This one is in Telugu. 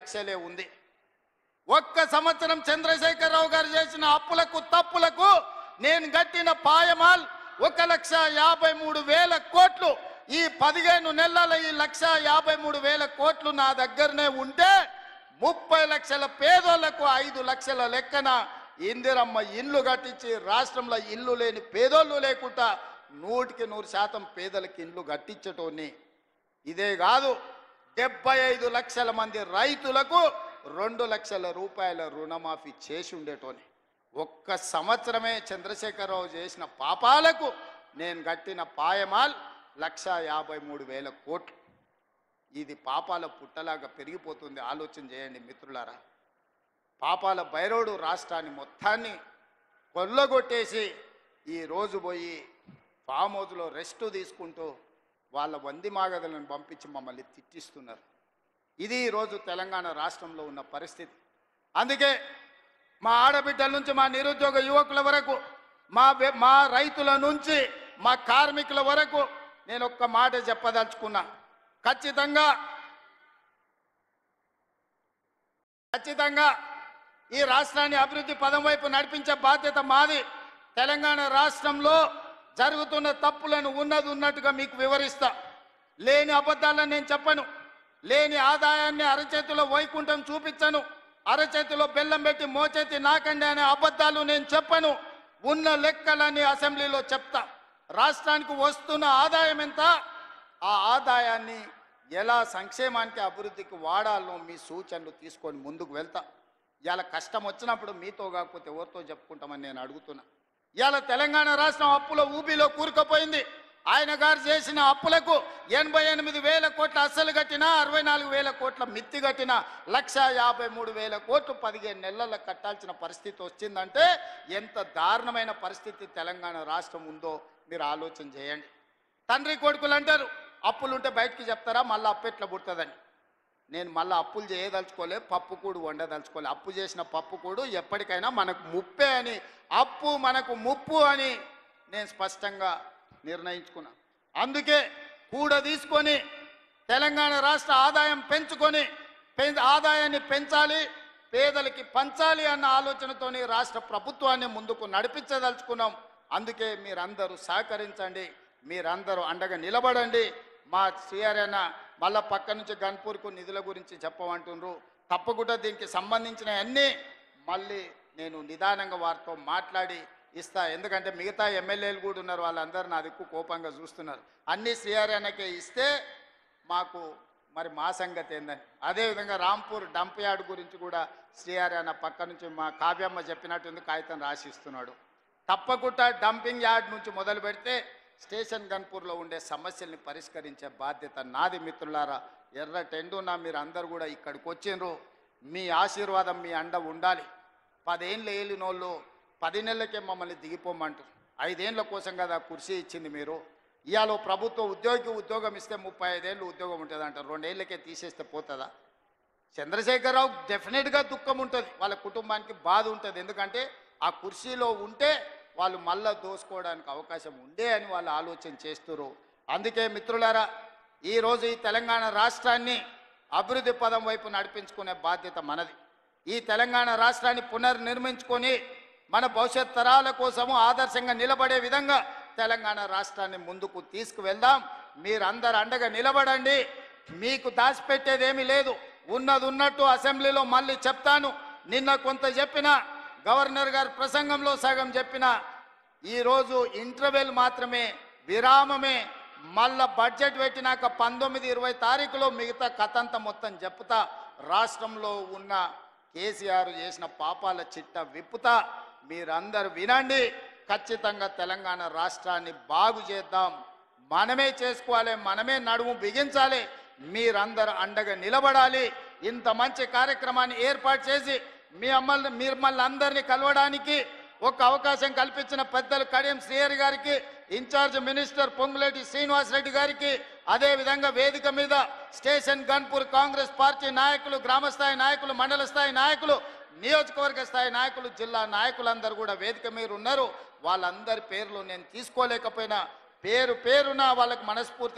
లక్షలే ఉంది. ఒక్క సంవత్సరం చంద్రశేఖరరావు గారు చేసిన అప్పులకు తప్పులకు నేను కట్టిన పాయమాల్ 1,53,000 కోట్లు. ఈ 15 నెలల ఈ 1,53,000 కోట్లు నా దగ్గరనే ఉంటే 30 లక్షల పేదోళ్లకు 5 లక్షల లెక్కన ఇందిరమ్మ ఇల్లు కట్టించి రాష్ట్రంలో ఇల్లు లేని పేదోళ్ళు లేకుండా 100% పేదలకు ఇల్లు కట్టించటోని. ఇదే కాదు 75 లక్షల మంది రైతులకు 2 లక్షల రూపాయల రుణమాఫీ చేసి ఉండేటోని. ఒక్క సంవత్సరమే చంద్రశేఖరరావు చేసిన పాపాలకు నేను కట్టిన పాయమాల్ 1,53,000 కోట్లు. ఇది పాపాల పుట్టలాగా పెరిగిపోతుంది. ఆలోచన చేయండి మిత్రులారా. పాపాల భైరవుడు రాష్ట్రాన్ని మొత్తాన్ని కొల్లగొట్టేసి ఈరోజు పోయి ఫామ్ హౌస్లో రెస్ట్ తీసుకుంటూ వాళ్ళ వంది మాగదులను పంపించి మమ్మల్ని తిట్టిస్తున్నారు. ఇది ఈరోజు తెలంగాణ రాష్ట్రంలో ఉన్న పరిస్థితి. అందుకే మా ఆడబిడ్డల నుంచి మా నిరుద్యోగ యువకుల వరకు మా రైతుల నుంచి మా కార్మికుల వరకు నేను ఒక్క మాట చెప్పదలుచుకున్నా. ఖచ్చితంగా ఈ రాష్ట్రాన్ని అభివృద్ధి పదం వైపు నడిపించే బాధ్యత మాది. తెలంగాణ రాష్ట్రంలో జరుగుతున్న తప్పులను ఉన్నట్టుగా మీకు వివరిస్తా. లేని అబద్ధాలను నేను చెప్పను. లేని ఆదాయాన్ని అరచేతిలో వైకుంఠం చూపించను. అరచేతిలో బెల్లం పెట్టి మోచేతి నాకండి అనే అబద్ధాలు నేను చెప్పను. ఉన్న లెక్కలని అసెంబ్లీలో చెప్తా. రాష్ట్రానికి వస్తున్న ఆదాయం ఎంత, ఆ ఆదాయాన్ని ఎలా సంక్షేమానికి అభివృద్ధికి వాడాలో మీ సూచనలు తీసుకొని ముందుకు వెళ్తా. ఇవాళ కష్టం వచ్చినప్పుడు మీతో కాకపోతే ఎవరితో చెప్పుకుంటామని నేను అడుగుతున్నా. ఇవాళ తెలంగాణ రాష్ట్రం అప్పుల ఊబిలో కూరుకుపోయింది. ఆయన గారు చేసిన అప్పులకు 88,000 కోట్ల అస్సలు కట్టిన, 64,000 కోట్ల మిత్తి కట్టిన 1,53,000 కోట్లు 15 నెలల్లో కట్టాల్సిన పరిస్థితి వచ్చిందంటే ఎంత దారుణమైన పరిస్థితి తెలంగాణ రాష్ట్రం ఉందో మీరు ఆలోచన చేయండి. తండ్రి కొడుకులు అంటారు అప్పులుంటే బయటికి చెప్తారా, మళ్ళీ అప్పు ఎట్లా పుడుతుందని. నేను మళ్ళీ అప్పులు చేయదలుచుకోలే, పప్పు కూడు వండదలుచుకోలే. అప్పు చేసిన పప్పు కూడు ఎప్పటికైనా మనకు ముప్పే అని, అప్పు మనకు ముప్పు అని నేను స్పష్టంగా నిర్ణయించుకున్నా. అందుకే కూడ తీసుకొని తెలంగాణ రాష్ట్ర ఆదాయం పెంచుకొని ఆదాయాన్ని పెంచాలి, పేదలకి పంచాలి అన్న ఆలోచనతోని రాష్ట్ర ప్రభుత్వాన్ని ముందుకు నడిపించదలుచుకున్నాం. అందుకే మీరందరూ సహకరించండి, మీరందరూ అండగా నిలబడండి. మా శ్రీహరన్న మళ్ళా పక్క నుంచి గన్పూర్కు నిధుల గురించి చెప్పమంటుండ్రు. తప్పకుండా దీనికి సంబంధించిన అన్నీ మళ్ళీ నేను నిదానంగా వారితో మాట్లాడి ఇస్తా. ఎందుకంటే మిగతా ఎమ్మెల్యేలు కూడా ఉన్నారు, వాళ్ళందరూ నా దిక్కు కోపంగా చూస్తున్నారు. అన్నీ శ్రీహరన్నకే ఇస్తే మాకు మరి మా సంగతి ఏందని. అదేవిధంగా రాంపూర్ డంప్ యార్డ్ గురించి కూడా శ్రీహరన్న పక్క నుంచి మా కావ్యమ్మ చెప్పినట్టుంది కాగితం రాసిస్తున్నాడు. తప్పకుండా డంపింగ్ యార్డ్ నుంచి మొదలు పెడితే స్టేషన్ గన్పూర్లో ఉండే సమస్యల్ని పరిష్కరించే బాధ్యత నాది. మిత్రులారా, ఎర్ర టెండునా మీరు అందరూ కూడా ఇక్కడికి వచ్చిండ్రు. మీ ఆశీర్వాదం, మీ అండ ఉండాలి. 10 ఏళ్ళు ఏలినోళ్ళు 10 నెలలకే మమ్మల్ని దిగిపోమంటారు. 5 ఏళ్ళ కోసం కదా కుర్చీ ఇచ్చింది మీరు. ఇవాళ ప్రభుత్వ ఉద్యోగం ఇస్తే 35 ఏళ్ళు ఉద్యోగం ఉంటుంది అంటారు. 2 ఏళ్ళకే తీసేస్తే పోతుందా? చంద్రశేఖరరావు డెఫినెట్గా దుఃఖం ఉంటుంది, వాళ్ళ కుటుంబానికి బాధ ఉంటుంది. ఎందుకంటే ఆ కుర్చీలో ఉంటే వాళ్ళు మళ్ళా దోసుకోవడానికి అవకాశం ఉండే అని వాళ్ళు ఆలోచన చేస్తున్నారు. అందుకే మిత్రులారా, ఈరోజు ఈ తెలంగాణ రాష్ట్రాన్ని అభివృద్ధి పదం వైపు నడిపించుకునే బాధ్యత మనది. ఈ తెలంగాణ రాష్ట్రాన్ని పునర్నిర్మించుకొని మన భవిష్యత్ తరాల కోసము ఆదర్శంగా నిలబడే విధంగా తెలంగాణ రాష్ట్రాన్ని ముందుకు తీసుకువెళ్దాం. మీరందరూ అండగా నిలబడండి. మీకు దాచిపెట్టేదేమీ లేదు, ఉన్నది ఉన్నట్టు అసెంబ్లీలో మళ్ళీ చెప్తాను. నిన్న కొంత చెప్పిన, గవర్నర్ గారు ప్రసంగంలో సగం చెప్పిన, ఈరోజు ఇంటర్వెల్ మాత్రమే, విరామమే. మళ్ళా బడ్జెట్ పెట్టినాక 19-20 తారీఖులో మిగతా కథంతా మొత్తం చెప్తా. రాష్ట్రంలో ఉన్న కేసీఆర్ చేసిన పాపాల చిట్ట విప్పుతా. మీరందరూ వినండి. ఖచ్చితంగా తెలంగాణ రాష్ట్రాన్ని బాగు చేద్దాం. మనమే చేసుకోవాలి, మనమే నడుము బిగించాలి. మీరందరూ అండగా నిలబడాలి. ఇంత మంచి కార్యక్రమాన్ని ఏర్పాటు చేసి మిమ్మల్ని అందరినీ కలవడానికి ఒక అవకాశం కల్పించిన పెద్దలు కడియం శ్రీహరి గారికి, ఇన్ఛార్జ్ మినిస్టర్ పొంగులేటి శ్రీనివాసరెడ్డి గారికి, అదేవిధంగా వేదిక మీద స్టేషన్ గన్పూర్ కాంగ్రెస్ పార్టీ నాయకులు, గ్రామస్థాయి నాయకులు, మండల స్థాయి నాయకులు, నియోజకవర్గ స్థాయి నాయకులు, జిల్లా నాయకులందరూ కూడా వేదిక మీద ఉన్నారు. వాళ్ళందరి పేర్లు నేను తీసుకోలేకపోయినా పేరున వాళ్ళకి మనస్ఫూర్తి